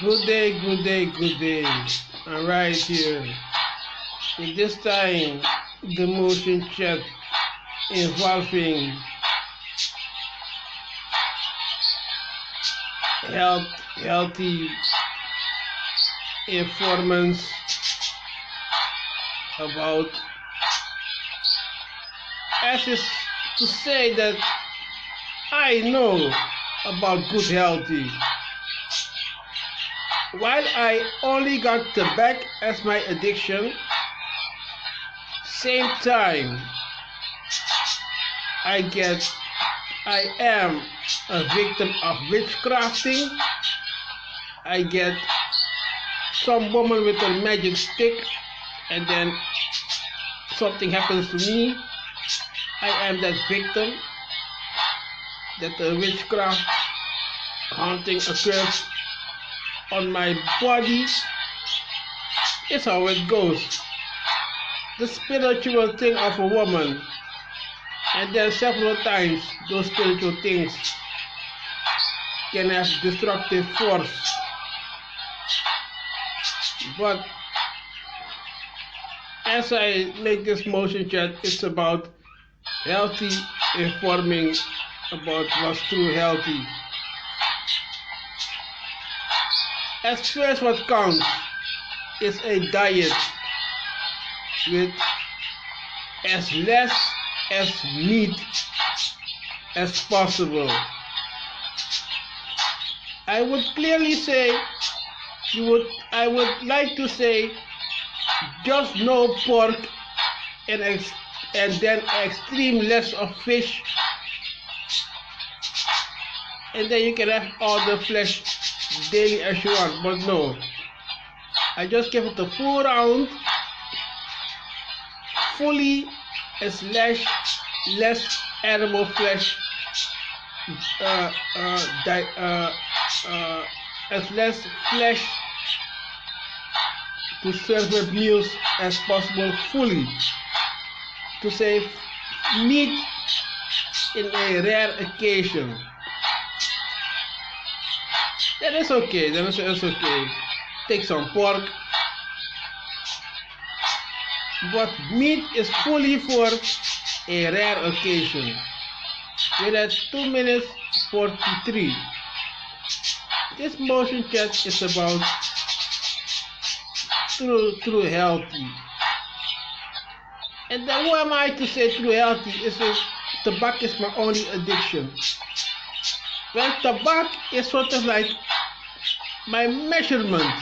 Good day, good day, good day. I'm right here. In this time, the motion chat involving healthy informants about, as is to say that I know about good healthy. While I only got tobacco as my addiction, same time I am a victim of witchcrafting. I get some woman with a magic stick and then something happens to me. I am that victim, that the witchcraft haunting occurs on my body. It's how it goes. The spiritual thing of a woman, and then several times those spiritual things can have destructive force. But as I make this motion chat, it's about healthy informing about what's true healthy. At first, what counts is a diet with as less as meat as possible. I would clearly say, I would like to say, just no pork and then extreme less of fish, and then you can have all the flesh daily as you want. But no, I just give it a full round, fully as less animal flesh, as less flesh to serve with meals as possible, fully, to save meat in a rare occasion. That is okay, it's okay. Take some pork. But meat is fully for a rare occasion. We're at 2 minutes 43. This motion chat is about true healthy. And then who am I to say true healthy? Tobacco is my only addiction. Well, tobacco is sort of like my measurement.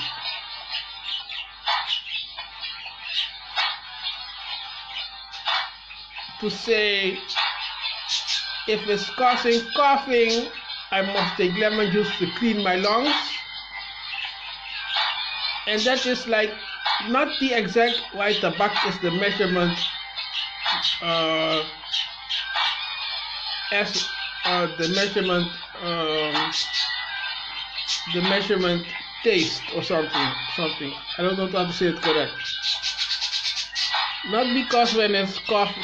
To say, if it's causing coughing, I must take lemon juice to clean my lungs. And that is like not the exact why tobacco is the measurement as the measurement taste or something. I don't know how to say it correct. Not because when it's cough,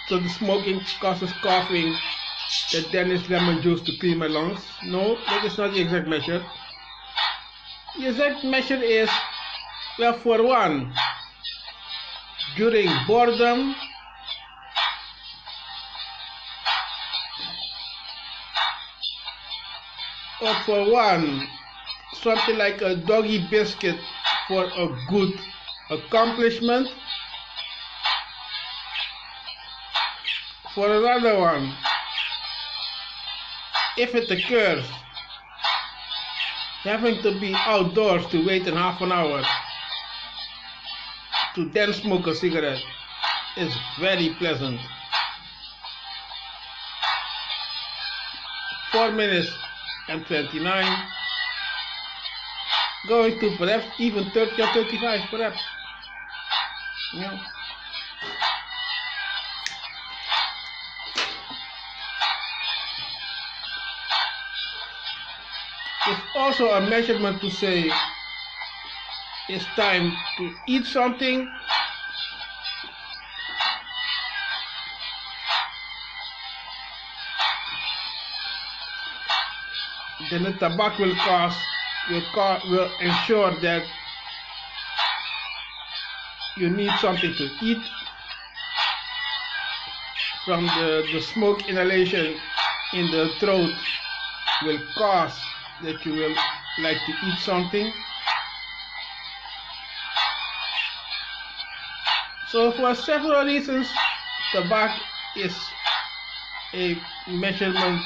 so the smoking causes coughing, that then it's lemon juice to clean my lungs. No, that is not the exact measure. The exact measure is, well, for one, during boredom, or for one, something like a doggy biscuit for a good accomplishment. For another one, if it occurs, having to be outdoors to wait in half an hour to then smoke a cigarette is very pleasant. 4 minutes and 29, going to perhaps even 30 or 35 perhaps. Yeah. It's also a measurement to say it's time to eat something. Then the tobacco will cause will ensure that you need something to eat from the smoke inhalation in the throat will cause that you will like to eat something. So for several reasons, tobacco is a measurement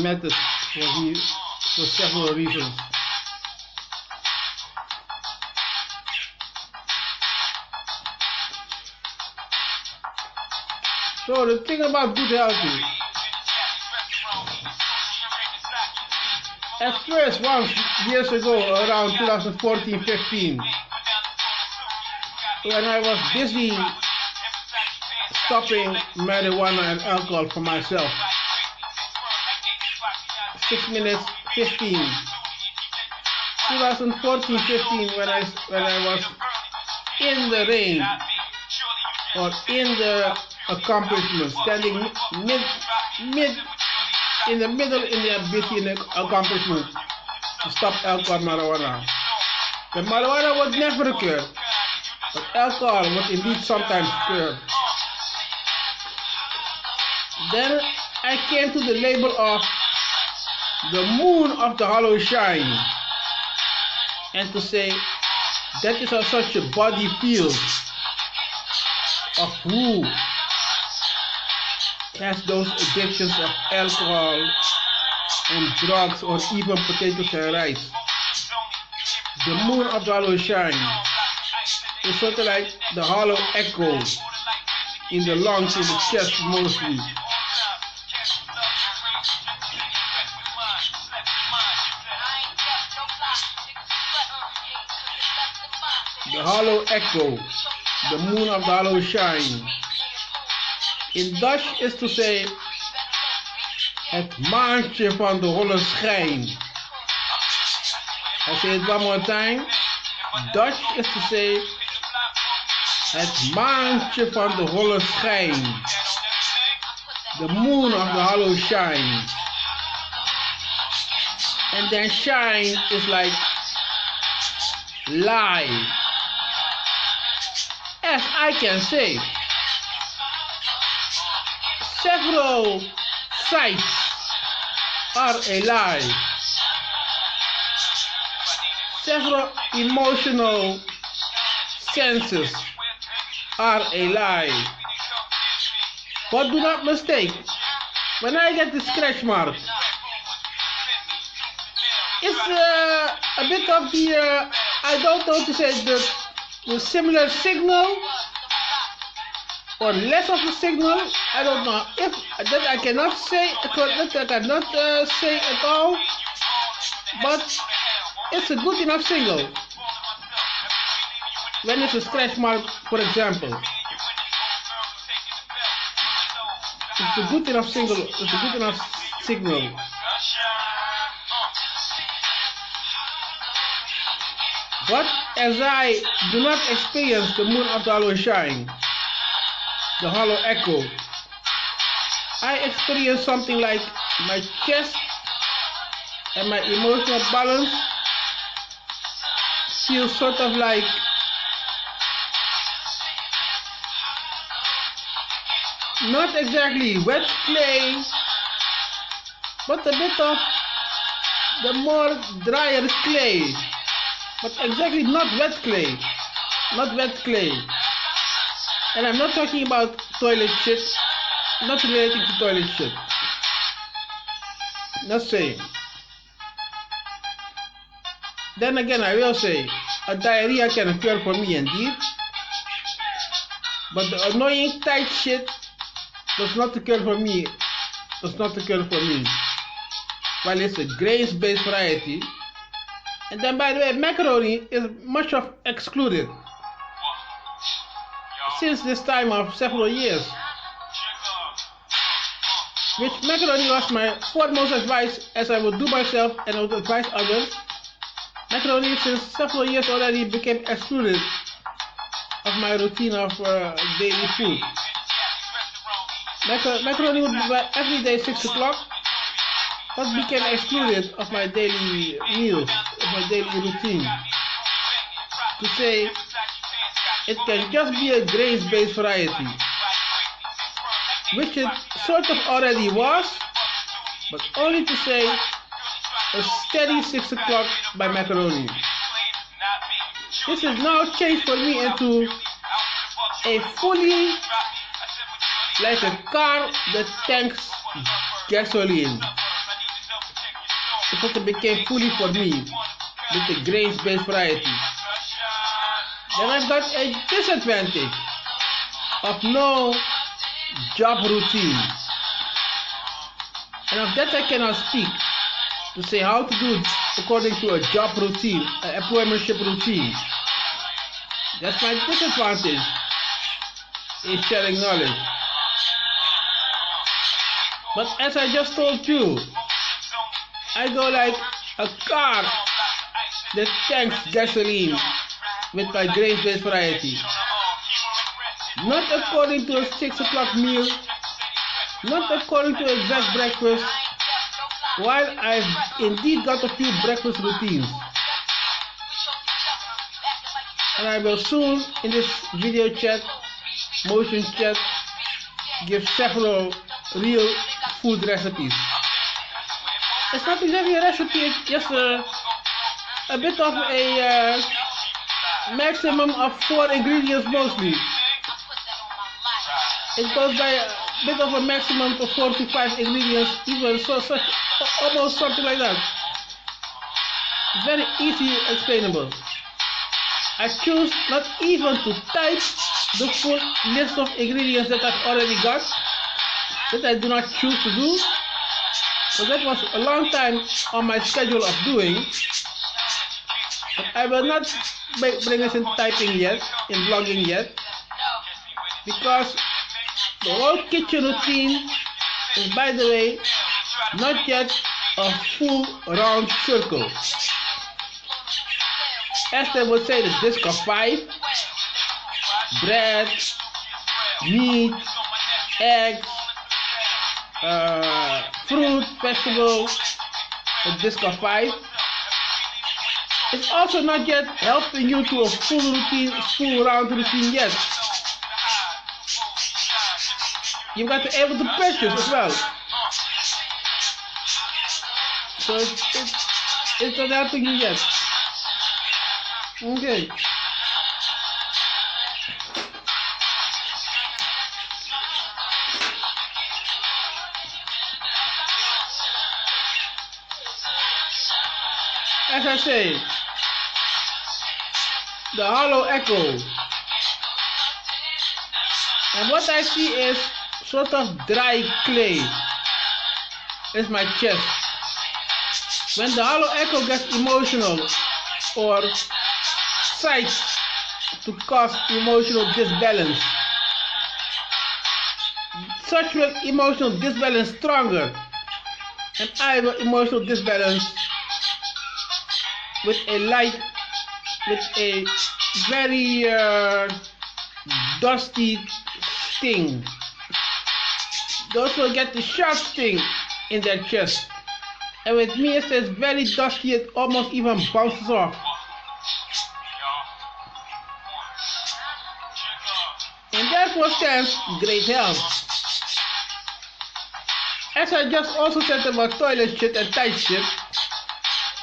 method for several reasons. So the thing about good health is, at first, once years ago, around 2014-15, when I was busy stopping marijuana and alcohol for myself, 6 minutes 15, 2014-15, when I was in the rain or in the accomplishment, standing in the middle in the busy in the accomplishment to stop alcohol and marijuana. The marijuana would never occur, but alcohol would indeed sometimes occur. Then I came to the label of the moon of the hollow shine, and to say that is how such a body feels of who has those addictions of alcohol and drugs or even potatoes and rice. The moon of the hollow shine is sort of like the hollow echo in the lungs, in the chest mostly. The hollow echo, the moon of the hollow shine. In Dutch is to say het maantje van de holle schijn. I say it one more time. Dutch is to say het maantje van de holle schijn. The moon of the hollow shine. And then shine is like lie. As I can say, several sights are a lie. Several emotional senses are a lie. But do not mistake, when I get the scratch mark, it's a bit of the, I don't know to say, the similar signal or less of a signal. I don't know if that I cannot say say at all, but it's a good enough signal when it's a scratch mark, for example. It's a good enough signal. It's a good enough signal. But as I do not experience the moon of the hollow shine, the hollow echo, I experience something like my chest and my emotional balance feels sort of like not exactly wet clay, but a bit of the more drier clay, but exactly not wet clay, not wet clay. And I'm not talking about toilet shit, not relating to toilet shit. Not saying. Then again, I will say, a diarrhea can occur for me indeed, but the annoying tight shit does not occur for me. Does not occur for me. Well, it's a grains-based variety. And then, by the way, macaroni is much of excluded since this time of several years. which macaroni was my foremost advice, as I would do myself and I would advise others. Macaroni, since several years already, became excluded of my routine of daily food. Macaroni would be my everyday 6 o'clock, but became excluded of my daily meals, of my daily routine. To say it can just be a grains-based variety, which it sort of already was, but only to say a steady 6 o'clock by macaroni. This has now changed for me into a fully, like a car that tanks gasoline. It became fully for me with the grains-based variety. Then I've got a disadvantage of no job routine. And of that I cannot speak to say how to do it according to a job routine, an employmentship routine. That's my disadvantage in sharing knowledge. But as I just told you, I go like a car that tanks gasoline with my grains-based variety. Not according to a 6 o'clock meal, not according to exact breakfast, while I've indeed got a few breakfast routines. And I will soon, in this video chat, motion chat, give several real food recipes. It's not exactly a recipe, it's just a bit of a maximum of 4 ingredients mostly. It goes by a bit of a maximum of 4 to 5 ingredients, even so, almost something like that. It's very easy explainable. I choose not even to type the full list of ingredients that I've already got, that I do not choose to do. So that was a long time on my schedule of doing. But I will not bring us in typing yet, in blogging yet, because the whole kitchen routine is, by the way, not yet a full round circle. As they would say, the disc of 5, bread, meat, eggs, fruit, vegetables, a disc of 5. It's also not yet helping you to a full routine, full round routine yet. You've got to be able to purchase as well. So it's not helping you yet. Okay. As I say, the hollow echo. And what I see is sort of dry clay. It's my chest. When the hollow echo gets emotional or tries to cause emotional disbalance, such will emotional disbalance stronger. And I have emotional disbalance with a light, with a very dusty sting. Those will get the sharp sting in their chest. And with me it says very dusty, it almost even bounces off. And therefore stands great health. As I just also said about toilet shit and tight shit,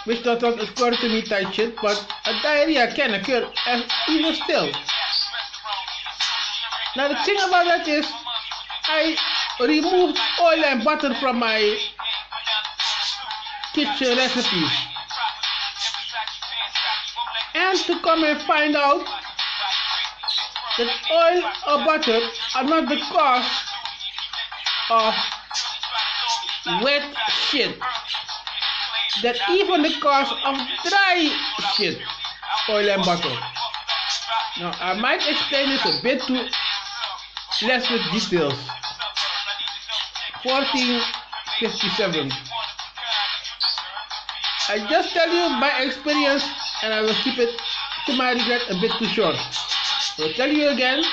which does not occur to me tight shit, but a diarrhea can occur even still. Now the thing about that is, I removed oil and butter from my kitchen recipes. And to come and find out that oil or butter are not the cause of wet shit. That even the cause of dry shit, oil and butter. Now I might explain this a bit too less with details. 1457. I just tell you by experience, and I will keep it to my regret a bit too short. I will tell you again,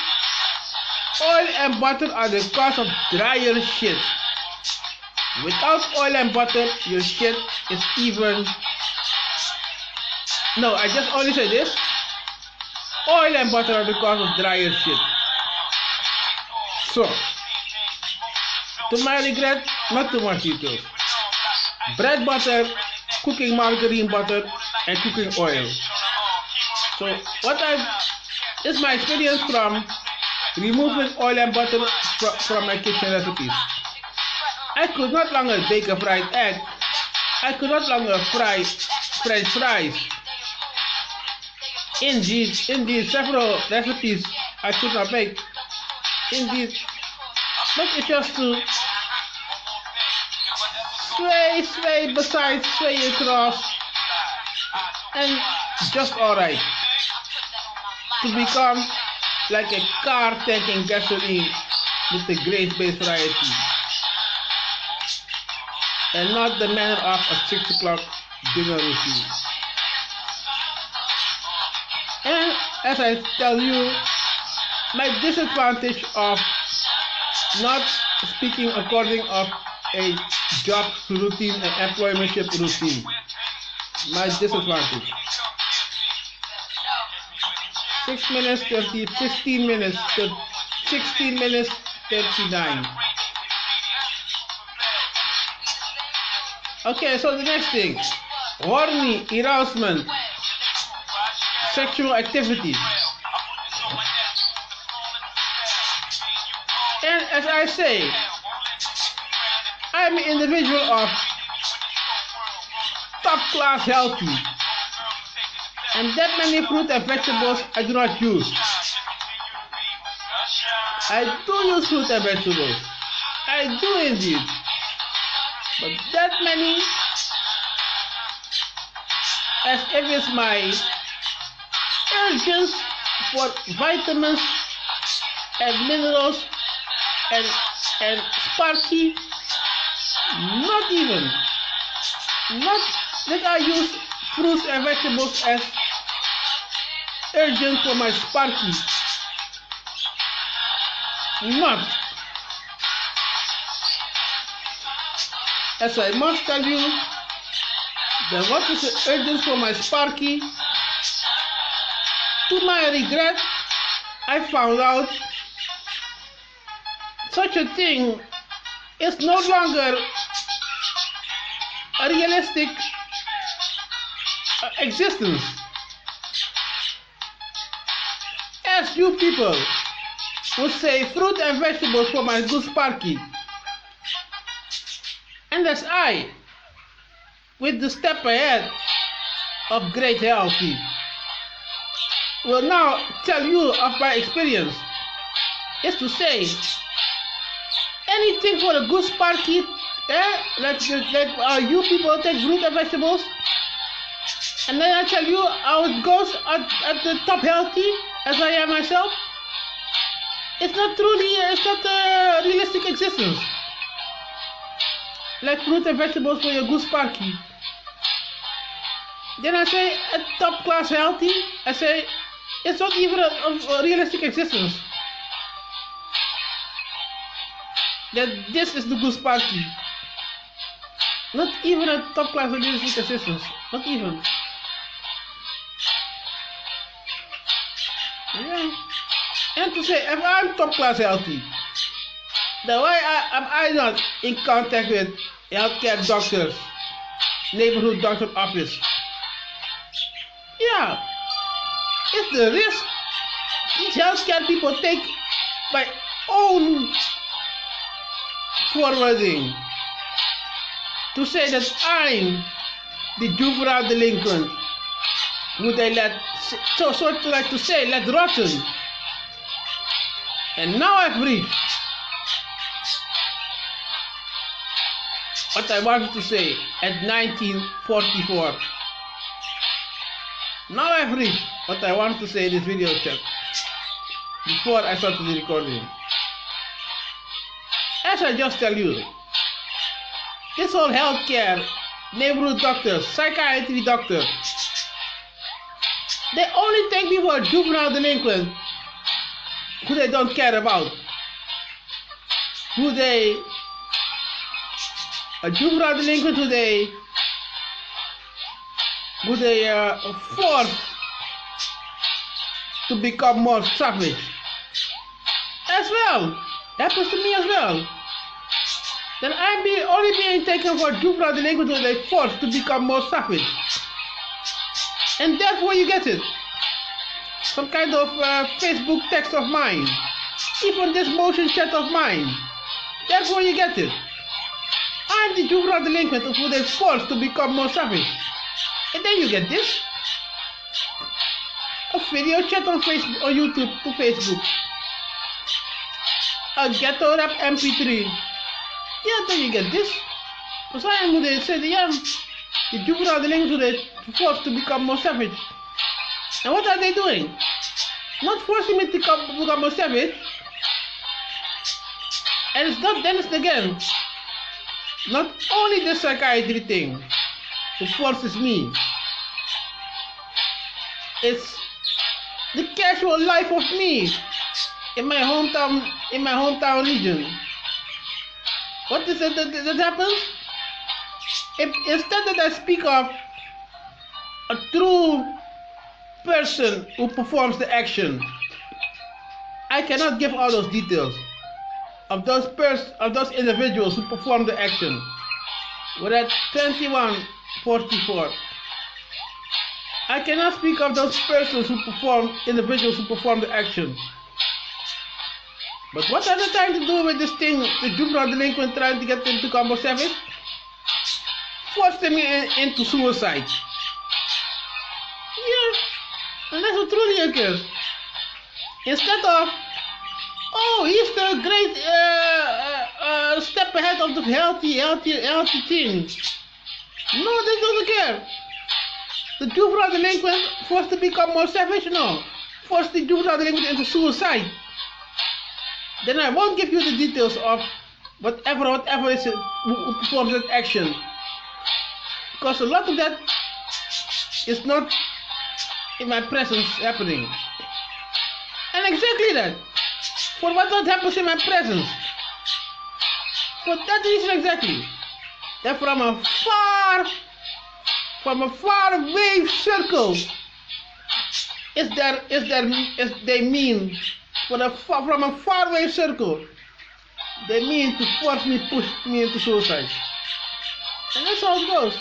oil and butter are the cause of drier shit. Without oil and butter, your shit is even... No, I just only say this. Oil and butter are the cause of drier shit. So, to my regret, not too much details. Bread butter, cooking margarine butter, and cooking oil. So, is my experience from removing oil and butter from my kitchen recipes. I could not longer bake a fried egg. I could not longer fry French fries. Indeed, several recipes I could not bake. Indeed, but it's just to sway besides, sway across, and just alright. To become like a car tanking gasoline with the grace-based variety. And not the manner of a 6 o'clock dinner routine. And as I tell you, my disadvantage of not speaking according of a job routine and employmentship routine. My disadvantage. 6 minutes 30, 15 minutes, 16 minutes 39. Okay, so the next thing, horny, arousement, sexual activity. And as I say, I'm an individual of top class healthy. And that many fruit and vegetables I do not use. I do use fruit and vegetables. I do indeed. But that many, as if it's my urges for vitamins and minerals and sparky, not even. Not that I use fruits and vegetables as urgent for my sparky. Not. As I must tell you, that what is the urgent for my sparky? To my regret, I found out such a thing is no longer a realistic existence. As you people would say, fruit and vegetables for my good sparky. And as I, with the step ahead of great healthy, will now tell you of my experience, is to say, anything for a good sparky, like you people take fruit and vegetables, and then I tell you how it goes at the top healthy, as I am myself. It's not a realistic existence. Like fruit and vegetables for your good sparky. Then I say at top class healthy, I say it's not even a realistic existence. That this is the good sparky. Not even a top class realistic existence. Not even. Yeah. And to say, if I'm top class healthy, then why am I not in contact with healthcare doctors, neighborhood doctor office? Yeah, it's the risk these healthcare people take by own forwarding to say that I'm the juvenile delinquent. Would I let like to say let rotten? And now I've reached what I wanted to say at 1944. Now I've reached what I wanted to say in this video chat before I started the recording. as I just tell you, this whole healthcare, neighborhood doctors, psychiatry doctors, they only take me for a juvenile delinquent who they don't care about. A juvenile delinquent who they force to become more savage. As well, happens to me as well. Then I'm only being taken for juvenile delinquent who they forced to become more savage. And that's where you get it. Some kind of Facebook text of mine. Even this motion chat of mine. That's where you get it. I'm the juvenile delinquent who they forced to become more savage. And then you get this. A video chat on Facebook or YouTube to Facebook. A ghetto rap MP3. Yeah, then you get this. Because I am who they say the juvenile delinquent who they forced to become more savage. And what are they doing? Not forcing me to become more savage. And it's not Dennis again. Not only the psychiatry thing who forces me. It's the casual life of me in my hometown region. What is it that happens? Instead that I speak of a true person who performs the action, I cannot give all those details of those individuals who perform the action. We're at 21:44. I cannot speak of those individuals who perform the action. But what are they trying to do with this thing, the juvenile delinquent trying to get them to become more savage? Force them into suicide. Yeah, and that's what truly occurs. Instead of, oh, he's the great step ahead of the healthy thing. No, they don't care. The juvenile delinquent forced to become more savage? No. Force the juvenile delinquent into suicide. Then I won't give you the details of whatever is it who performs that action. Because a lot of that is not in my presence happening. And exactly that. For what happens in my presence. For that reason exactly. That from a far away circle they mean from a far away circle they mean to push me into suicide. And that's how it goes.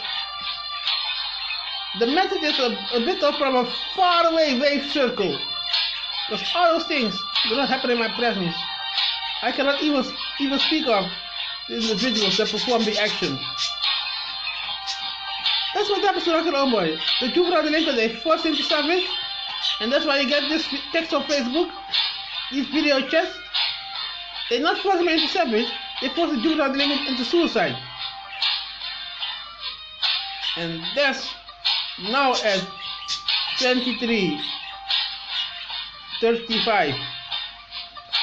The method is a bit of from a far away wave circle. Because all those things do not happen in my presence. I cannot even speak of the individuals that perform the action. That's what happens to Rocket Ownbuy. The juvenile delinquent, they force into savage, and that's why you get this text on Facebook, these video chats. They not force me into savage, they force the juvenile delinquent into suicide. And that's now at 23:35.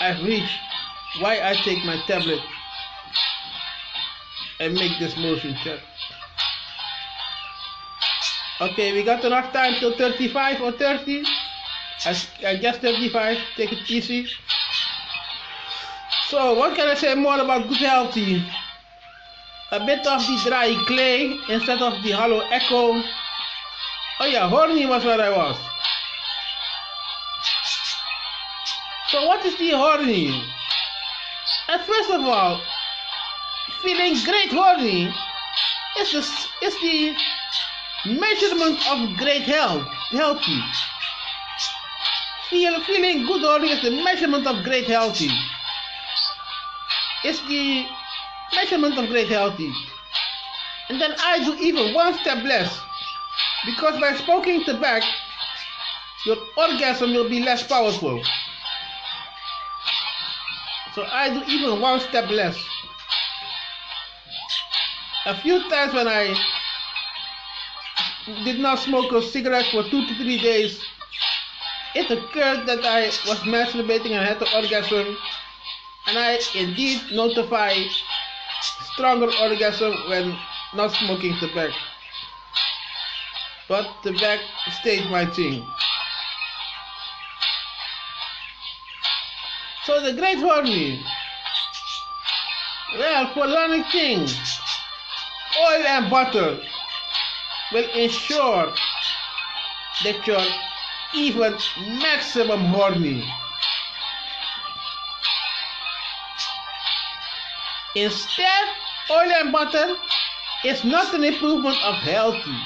I've reached why I take my tablet and make this motion chat. Okay, we got enough time till 35 or 30. I guess 35, take it easy. So, what can I say more about good healthy? A bit of the dry clay instead of the hollow echo. Oh yeah, horny was what I was. So what is the horny? First of all, feeling great horny is the measurement of great healthy. Feeling good horny is the measurement of great healthy. It's the measurement of great healthy. And then I do even one step less. Because by smoking tobacco, your orgasm will be less powerful. So I do even one step less. A few times when I did not smoke a cigarette for 2 to 3 days, it occurred that I was masturbating and had an orgasm. and I indeed notify stronger orgasm when not smoking tobacco. But tobacco stayed my thing. So the great horny. Well, for learning things, oil and butter will ensure that you're even maximum horny. Instead, oil and butter is not an improvement of healthy.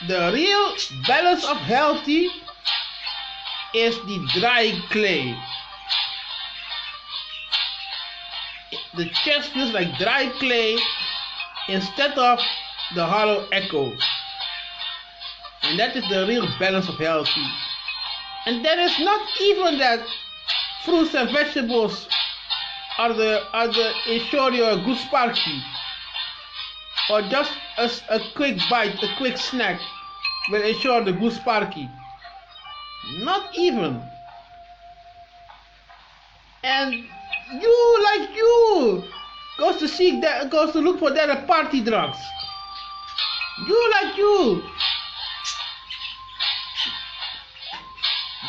The real balance of healthy is the dry clay. The chest feels like dry clay instead of the hollow echo. And that is the real balance of healthy. And there is not even that fruits and vegetables are the ensure you're a good sparky. Or just a quick bite, a quick snack will ensure the good sparky. Not even. And you goes to look for their party drugs. You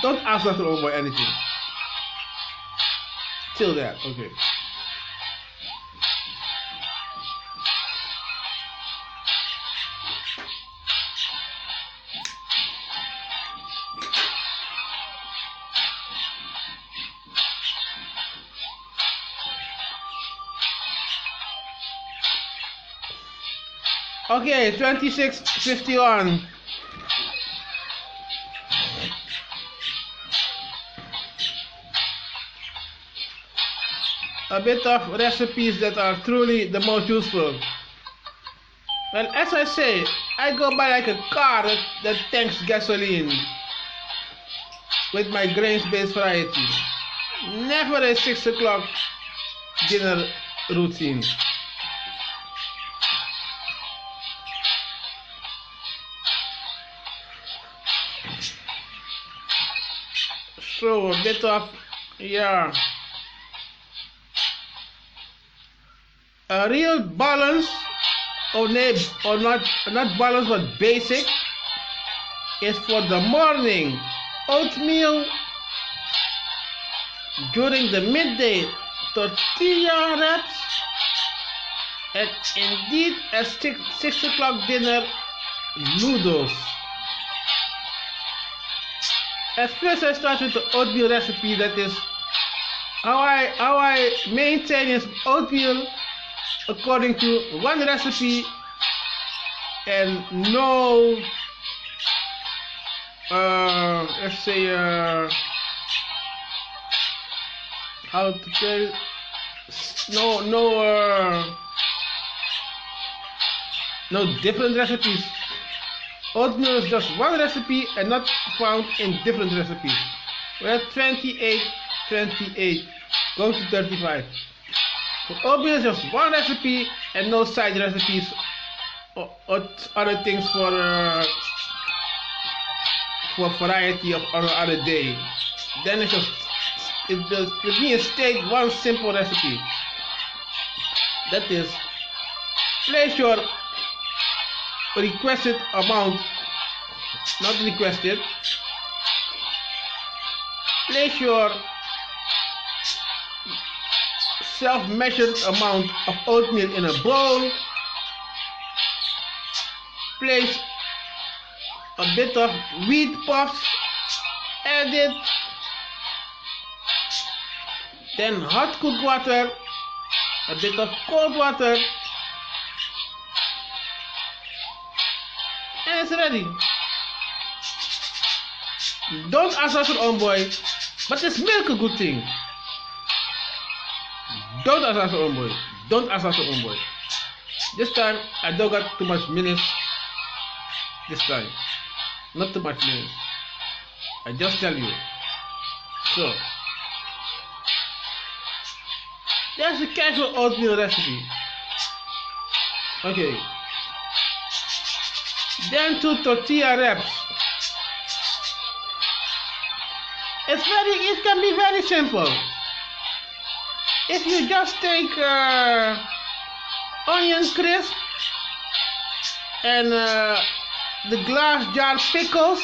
don't ask Dr. Ownbuy anything. Till that, okay. Okay, 2651. A bit of recipes that are truly the most useful. Well, as I say, I go by like a car that tanks gasoline with my grains-based variety. Never a 6 o'clock dinner routine. So a bit of, yeah, a real balance, or not balance but basic, is for the morning oatmeal, during the midday tortilla wraps, and indeed at 6 o'clock dinner noodles. At first I start with the oatmeal recipe. That is how I maintain is oatmeal according to one recipe and no let's say how to tell no different recipes. Oatmeal is just one recipe and not found in different recipes. We're at 28, going to 35. So oatmeal is just one recipe and no side recipes or other things for variety of other day. Then it's just it means state one simple recipe. That is, place your requested amount, not requested, place your self-measured amount of oatmeal in a bowl, place a bit of wheat puffs, add it, then hot cooked water, a bit of cold water, and it's ready. Don't ask us for Ownbuy, but is milk a good thing? Don't ask us for Ownbuy. Don't ask us for Ownbuy. This time I don't got too much minutes. This time, not too much minutes. I just tell you. So there's a casual oatmeal recipe. Okay. then to tortilla wraps. It can be very simple. If you just take onion crisp and the glass jar pickles,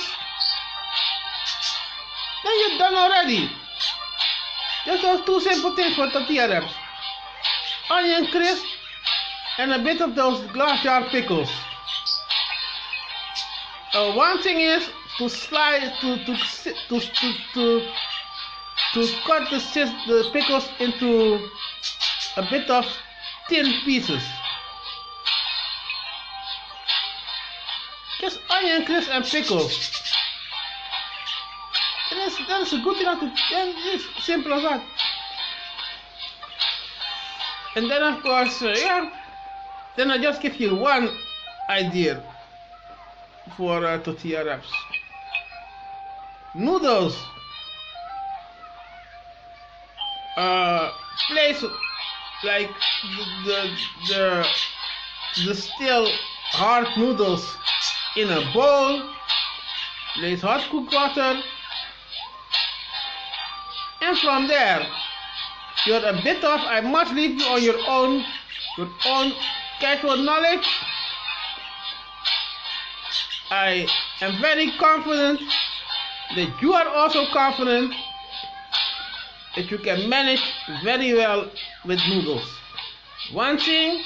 then you're done already. Just those two simple things for tortilla wraps. Onion crisp and a bit of those glass jar pickles. One thing is to slice, to cut the pickles into a bit of thin pieces. Just onion crisp and pickles. That's a good enough. It's simple as that. And then of course, then I just give you one idea for tortilla wraps. Noodles. Place like the still hard noodles in a bowl. Place hot cooked water, and from there, you're a bit of. I must leave you on your own casual knowledge. I am very confident that you are also confident that you can manage very well with noodles. One thing,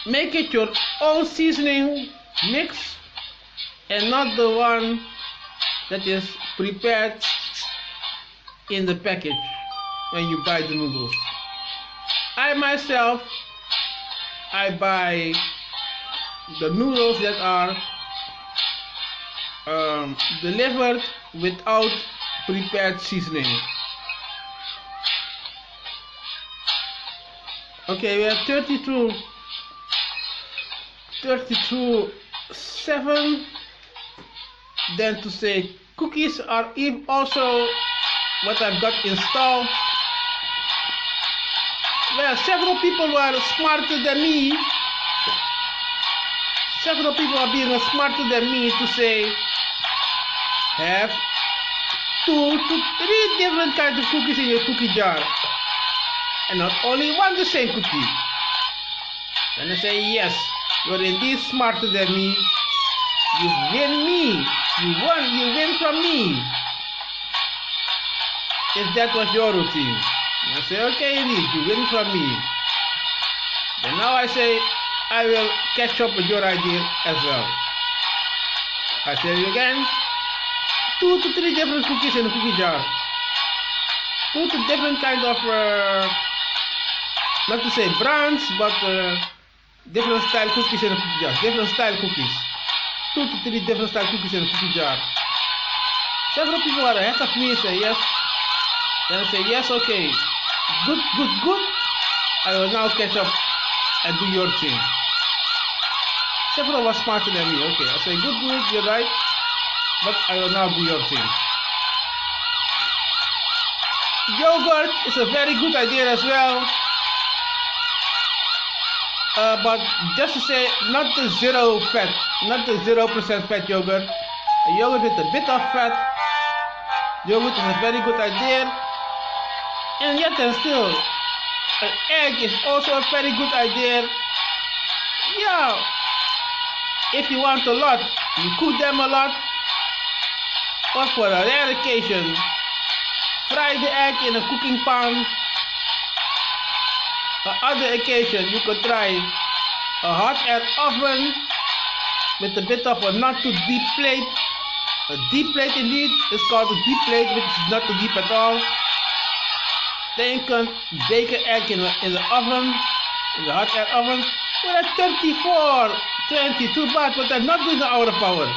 make it your own seasoning mix and not the one that is prepared in the package when you buy the noodles. I myself, I buy the noodles that are delivered without prepared seasoning. Okay, we have 32.7. Then to say cookies are also what I've got installed. Well, several people were smarter than me. Several people are being smarter than me to say have 2 to 3 different kinds of cookies in your cookie jar, and not only one the same cookie. And I say, yes, you're indeed smarter than me. You win me. You win from me. If that was your routine. And I say, okay, indeed, you win from me. And now I say, I will catch up with your idea as well. I tell you again, 2 to 3 different cookies in a cookie jar. 2 to different kind of, not to say brands, but different style cookies in a cookie jar. Different style cookies. 2 to 3 different style cookies in a cookie jar. Several people are ahead of me and say yes. Then I say yes, okay. Good. I will now catch up and do your thing. Several was smarter than me. Okay, I say good, you're right. But I will now do your thing. Yogurt is a very good idea as well. But just to say, not the 0% fat yogurt. A yogurt with a bit of fat. Yogurt is a very good idea. And yet and still, an egg is also a very good idea. Yeah, if you want a lot, you cook them a lot. Or for a rare occasion, fry the egg in a cooking pan. On other occasion, you could try a hot air oven with a bit of a not too deep plate. A deep plate indeed is called a deep plate, which is not too deep at all. Then you can bake an egg in the oven, in the hot air oven, with a 34, 22 baht, but I'm not doing an hour of power.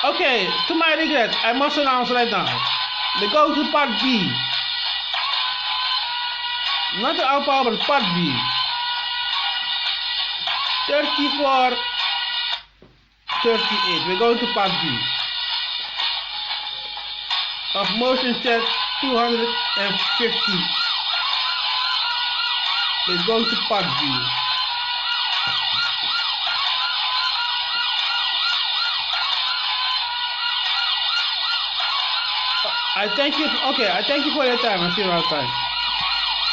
Okay, to my regret, I must announce right now. We go to part B. Not the hour power, but part B. 34, 38. We're going to part B. Of motion chat 250. We're going to part B. I thank you. Okay, I thank you for your time. I'll see you around time.